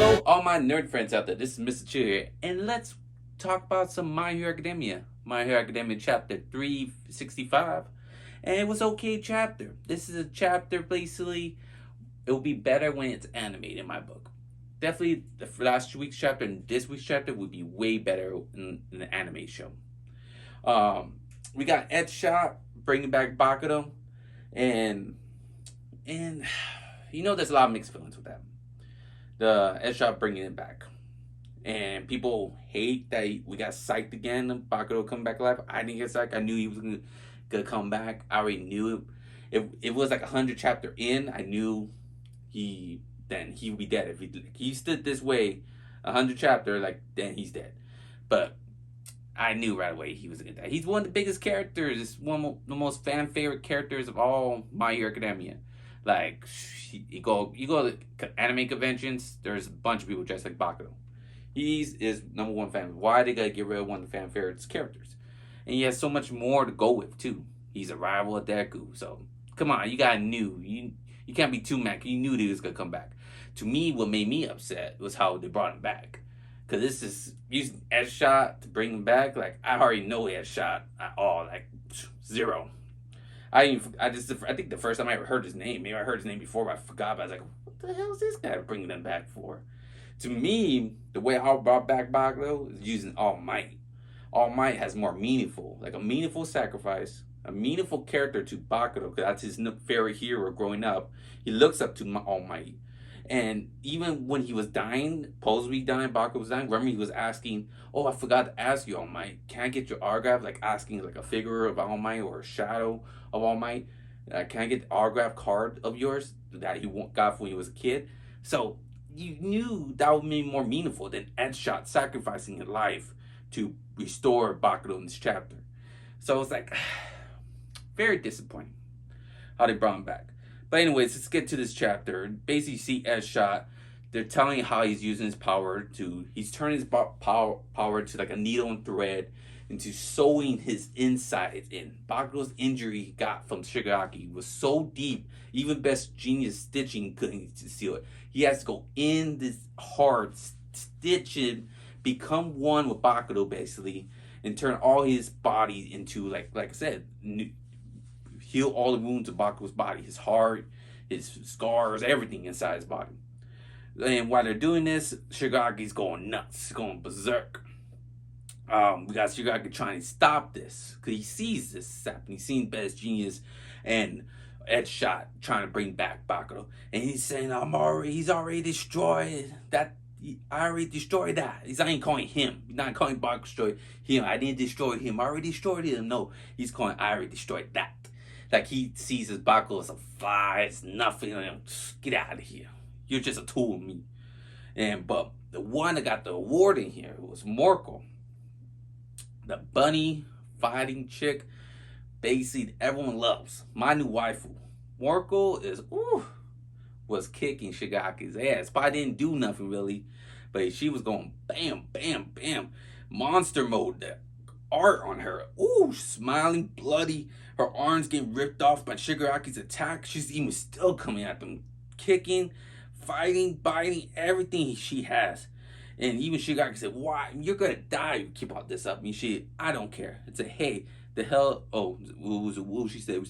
Hello, all my nerd friends out there. This is Mr. Chill here, and let's talk about some My Hero Academia. My Hero Academia chapter 365, and it was okay chapter. This is a chapter basically. It will be better when it's animated in my book. Definitely, the last week's chapter and this week's chapter would be way better in the anime show. We got Ed Shot bringing back Bakudo, and and there's a lot of mixed feelings with that. The Ed Shot bringing it back. And people hate that we got psyched again. Bakudo coming back alive. I didn't get psyched. I knew he was gonna come back. I already knew it. It was like 100 chapter in. I knew he would be dead if he stood this way 100 chapter, like, then he's dead. But I knew right away he was gonna die. He's one of the biggest characters. It's one of the most fan favorite characters of all My Hero Academia. Like, you go to anime conventions. There's a bunch of people dressed like Bakudo. He's is number one fan. Why they gotta get rid of one of the fan favorites characters? And he has so much more to go with too. He's a rival of Deku. So come on, you got knew you can't be too mad. You knew he was gonna come back. To me, what made me upset was how they brought him back. Cause this is using Ed Shot to bring him back. Like, I already know Ed Shot at all. Like, zero. I think the first time I ever heard his name, maybe I heard his name before, but I forgot. But I was like, what the hell is this guy bringing them back for? To me, the way I brought back Bakugo is using All Might. All Might has more meaningful, like a meaningful sacrifice, a meaningful character to Bakudo, because that's his favorite hero growing up. He looks up to All Might. And even when he was dying, supposedly dying, Bakugo was dying, remember he was asking, oh, I forgot to ask you, All Might, can I get your autograph? Like asking like a figure of All Might or a shadow of All Might. Can I get the autograph card of yours that he got when he was a kid? So you knew that would be more meaningful than Ed Shot sacrificing his life to restore Bakudo in this chapter. So it's like, very disappointing how they brought him back. But anyways, let's get to this chapter. Basically, you see Ed Shot. They're telling you how he's using his power to... He's turning his power to like a needle and thread into sewing his insides in. Bakudo's injury he got from Shigaraki was so deep, even best genius stitching couldn't seal it. He has to go in this hard, stitch it, become one with Bakudo basically, and turn all his body into, like I said, heal all the wounds of Bakugo's body, his heart, his scars, everything inside his body. And while they're doing this, Shigaraki's going nuts, going berserk. We got Shigaraki trying to stop this because he sees this happening. He's seen Best Genius and Ed Shot trying to bring back Bakugo, and he's saying, he's already destroyed that. I already destroyed that. He's not even calling him. He's not calling Bakugo destroyed him. I didn't destroy him. I already destroyed him. No, he's calling, I already destroyed that. Like, he sees his Bakugo as a fly. It's nothing. Get out of here. You're just a tool of me. But the one that got the award in here was Mirko. The bunny fighting chick, basically everyone loves. My new waifu. Mirko was kicking Shigaraki's ass. Probably didn't do nothing really, but she was going bam, bam, bam. Monster mode. The art on her. Smiling, bloody. Her arms getting ripped off by Shigaraki's attack. She's even still coming at them. Kicking, fighting, biting, everything she has. And even Shigaraki said, why? You're going to die if you keep all this up. I don't care. It's a, hey, the hell, what she said?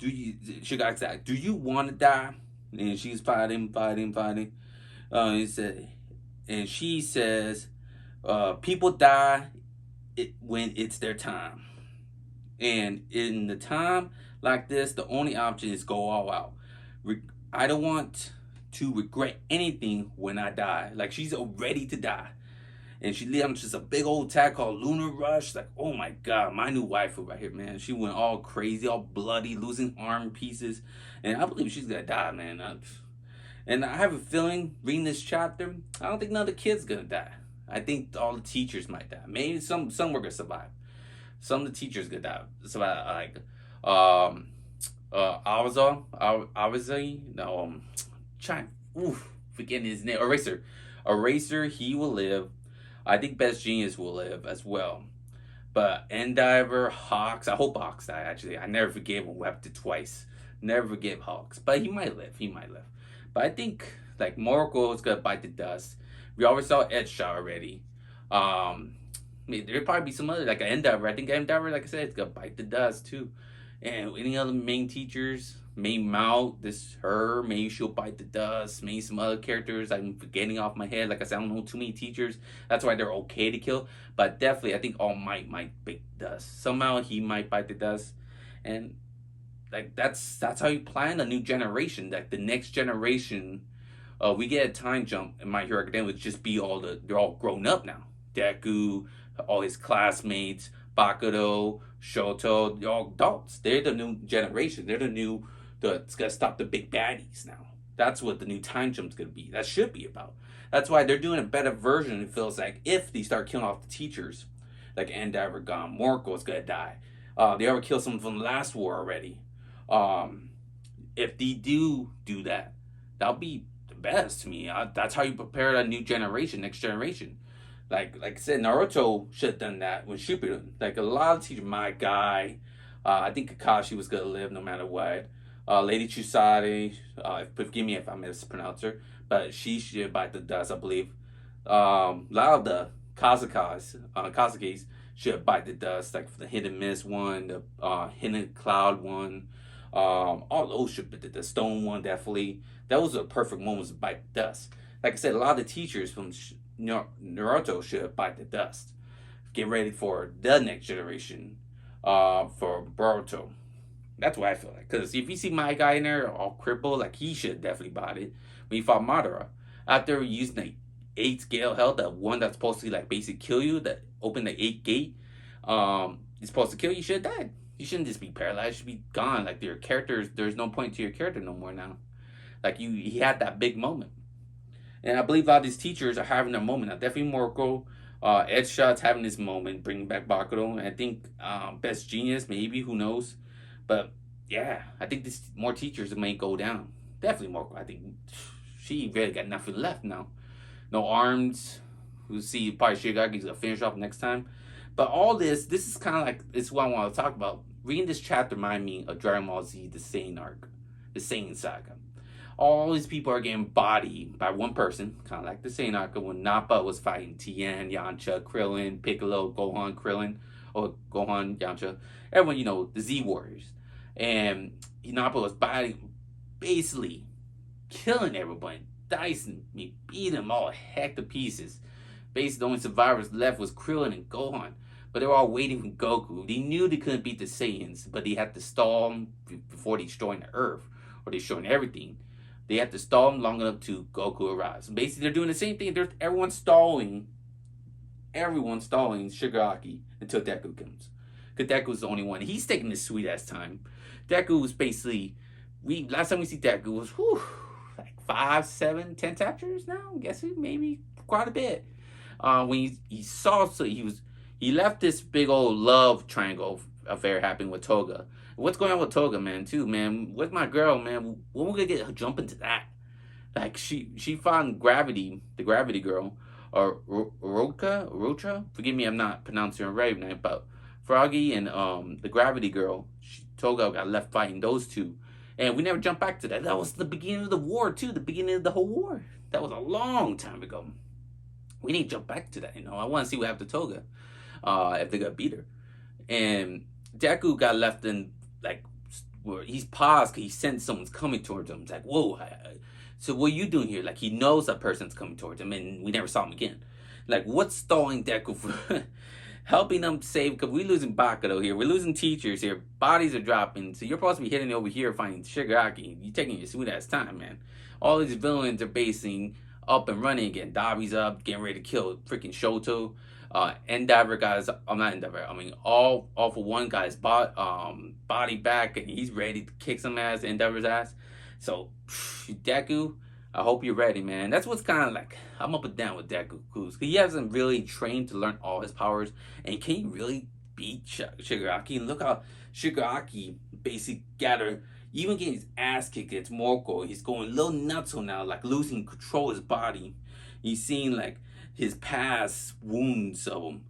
Shigaraki said, do you want to die? And she's fighting. He said, and she says, people die when it's their time. And in the time like this, the only option is go all out. I don't want to regret anything when I die. Like, she's ready to die. And she did just a big old attack called Lunar Rush. Like, oh my God, my new waifu right here, man. She went all crazy, all bloody, losing arm pieces. And I believe she's gonna die, man. And I have a feeling, reading this chapter, I don't think none of the kids gonna die. I think all the teachers might die. Maybe some were gonna survive. Some of the teachers gonna die. Survive, like, forgetting his name. Eraser, he will live. I think Best Genius will live as well. But Endiver, Hawks, I hope Hawks die, actually. I never forgave him, wept it twice. Never forgave Hawks. But he might live. But I think, like, Mirko is going to bite the dust. We already saw Edshot already. There'll probably be some other like Endeavor. I think Endeavor, like I said, it's gonna bite the dust too. And any other main teachers, main Mount, this her, maybe she'll bite the dust. Maybe some other characters I'm forgetting off my head. Like I said, I don't know too many teachers. That's why they're okay to kill. But definitely, I think All Might bite the dust. Somehow he might bite the dust, and like that's how you plan a new generation. Like the next generation, we get a time jump in My Hero Academia would just be they're all grown up now. Deku, all his classmates, Bakudo, Shoto, they're all adults. They're the new generation. They're it's gonna stop the big baddies now. That's what the new time jump's gonna be. That should be about. That's why they're doing a better version. It feels like if they start killing off the teachers, like Endeavor gone, Mirko is gonna die. They already killed someone from the last war already. If they do that, that'll be the best to me. That's how you prepare a new generation, next generation. Like I said, Naruto should have done that with Shippuden. Like a lot of teachers, my guy, I think Kakashi was gonna live no matter what. Lady Chusari, forgive me if I mispronounce her, but she should bite the dust, I believe. A lot of the Kazakis should bite the dust, like the Hit and Miss one, the Hidden Cloud one. All those should bite the Stone one, definitely. That was a perfect moment to bite the dust. Like I said, a lot of the teachers from Naruto should bite the dust. Get ready for the next generation for Boruto. That's what I feel like. Because if you see my guy in there all crippled, like he should definitely bite it. When he fought Madara. After using the 8 scale hell, the one that's supposed to like basically kill you, that open the 8 gate, is supposed to kill you, should have died. You shouldn't just be paralyzed, you should be gone. Like your characters, there's no point to your character no more now. Like he had that big moment. And I believe a lot of these teachers are having their moment now. Definitely Mirko, Edshot's having this moment, bringing back Bakudo. And I think Best Genius, maybe, who knows. But yeah, I think this more teachers may go down. Definitely Mirko. I think she really got nothing left now. No arms. We'll see probably Shigaraki's gonna finish off next time. But all this is kind of like, this is what I want to talk about. Reading this chapter remind me of Dragon Ball Z, the Saiyan arc, the Saiyan saga. All these people are getting bodied by one person, kind of like the Saiyan arc when Nappa was fighting Tien, Yamcha, Krillin, Piccolo, Gohan, Krillin, or Gohan, Yamcha. Everyone, the Z Warriors. And Nappa was basically killing everyone, dicing me, beating them all heck to pieces. Basically, the only survivors left was Krillin and Gohan. But they were all waiting for Goku. They knew they couldn't beat the Saiyans, but they had to stall them before destroying the Earth, or destroying everything. They had to stall them long enough to Goku arrives. So basically, they're doing the same thing. Everyone's stalling Shigaraki until Deku comes. Because Deku's the only one. He's taking this sweet ass time. Deku was basically, last time we see Deku was like 5, 7, 10 chapters now. I'm guessing maybe quite a bit. When he left this big old love triangle affair happening with Toga. What's going on with Toga, man, too, man? With my girl, man, when we gonna jump into that? Like, she found Gravity, the Gravity Girl, or Rocha? Forgive me, I'm not pronouncing her right now, but Froggy and the Gravity Girl, Toga got left fighting those two. And we never jumped back to that. That was the beginning of the war, too, the beginning of the whole war. That was a long time ago. We need to jump back to that, I want to see what happened to Toga, if they got beat her. And Deku got left in, like, where he's paused because he sensed someone's coming towards him. It's like, whoa, so what are you doing here? Like, he knows that person's coming towards him, and we never saw him again. Like, what's stalling Deku for helping them save? Because we're losing Bakudo here. We're losing teachers here. Bodies are dropping. So you're supposed to be hitting over here finding Shigaraki. You're taking your sweet-ass time, man. All these villains are basing up and running again. Dabi's up, getting ready to kill freaking Shoto. Endeavor guys, I'm not Endeavor. I mean, all for one guy's body back, and he's ready to kick some ass, Endeavor's ass. So, Deku, I hope you're ready, man. That's what's kind of like, I'm up and down with Deku, because he hasn't really trained to learn all his powers, and can he really beat Shigaraki? And look how Shigaraki basically even getting his ass kicked against Mirko. He's going a little nuts now, like losing control of his body. He's seeing like his past wounds of him,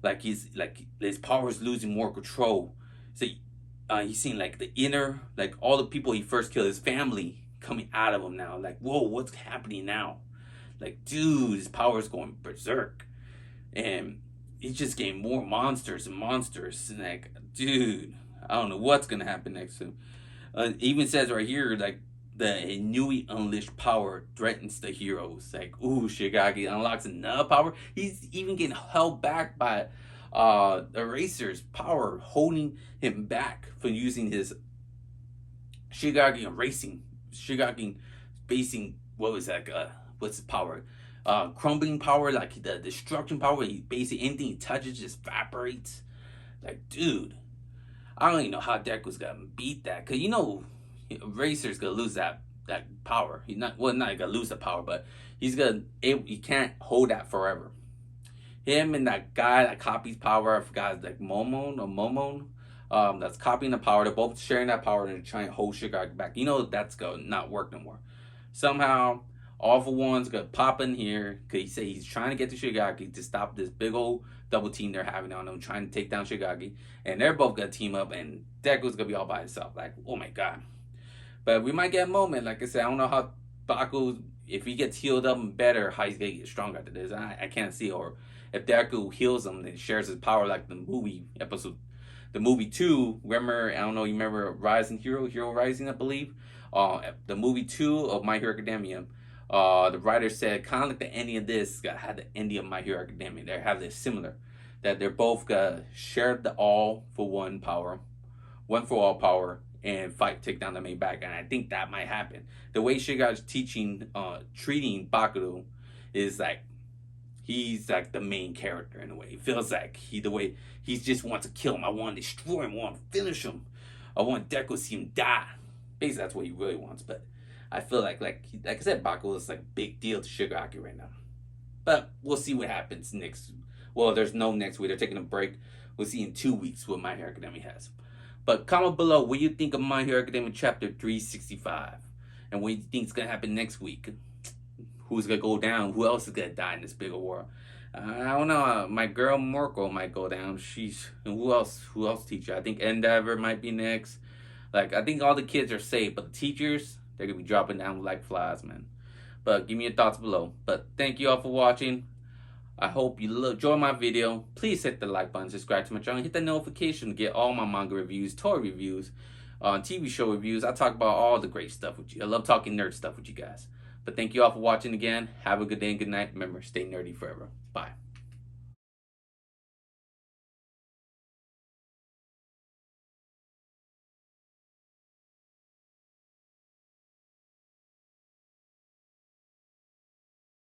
like his powers losing more control. So he's seeing like the inner, like all the people he first killed, his family coming out of him now. Like, whoa, what's happening now? Like, dude, his power's going berserk. And he's just getting more monsters and monsters. And like, dude, I don't know what's gonna happen next to him. Even says right here, like, the newly unleashed power threatens the heroes. Like, ooh, Shigaraki unlocks another power. He's even getting held back by Eraser's power, holding him back from using his Shigaraki erasing. Shigaraki basing, what was that? What's his power? Crumbling power, like the destruction power. He basically anything he touches just evaporates. Like, dude, I don't even know how Deku's gonna beat that. Cause Eraser's gonna lose that power. He's not gonna lose the power, but he can't hold that forever. Him and that guy that copies power, I forgot, like Momon, that's copying the power. They're both sharing that power and trying to hold Shigaraki back. That's gonna not work no more. Somehow, All For One's gonna pop in here because he's trying to get to Shigaraki to stop this big old double team they're having on him, trying to take down Shigaraki, and they're both gonna team up, and Deku's gonna be all by himself. Like, oh my god! But we might get a moment. Like I said, I don't know how Baku, if he gets healed up and better, how he's gonna get stronger after this. I can't see, or if Deku heals him and shares his power like the movie episode. The movie 2, remember, I don't know, you remember Rising Hero Rising, I believe? The movie 2 of My Hero Academia, the writer said, kind of like the ending of this, had the ending of My Hero Academia. They have this similar, that they're both gonna share the all for one power, one for all power, and take down the main bad guy. And I think that might happen. The way Shigar's treating Bakudo is like, he's like the main character in a way. It feels like he just wants to kill him. I want to destroy him. I want to finish him. I want Deku to see him die. Basically, that's what he really wants. But I feel like I said, Bakugo is like a big deal to Shigaraki right now. But we'll see what happens next. Well, there's no next week. They're taking a break. We'll see in 2 weeks what My Hero Academia has. But comment below what you think of My Hero Academia chapter 365. And what you think is going to happen next week. Who's gonna go down? Who else is gonna die in this bigger war? I don't know. My girl Mirko might go down. And who else? Who else teacher? I think Endeavor might be next. Like, I think all the kids are safe, but the teachers, they're gonna be dropping down like flies, man. But give me your thoughts below. But thank you all for watching. I hope you enjoy my video. Please hit the like button, subscribe to my channel, hit the notification to get all my manga reviews, toy reviews, TV show reviews. I talk about all the great stuff with you. I love talking nerd stuff with you guys. But thank you all for watching again. Have a good day and good night. Remember, stay nerdy forever. Bye.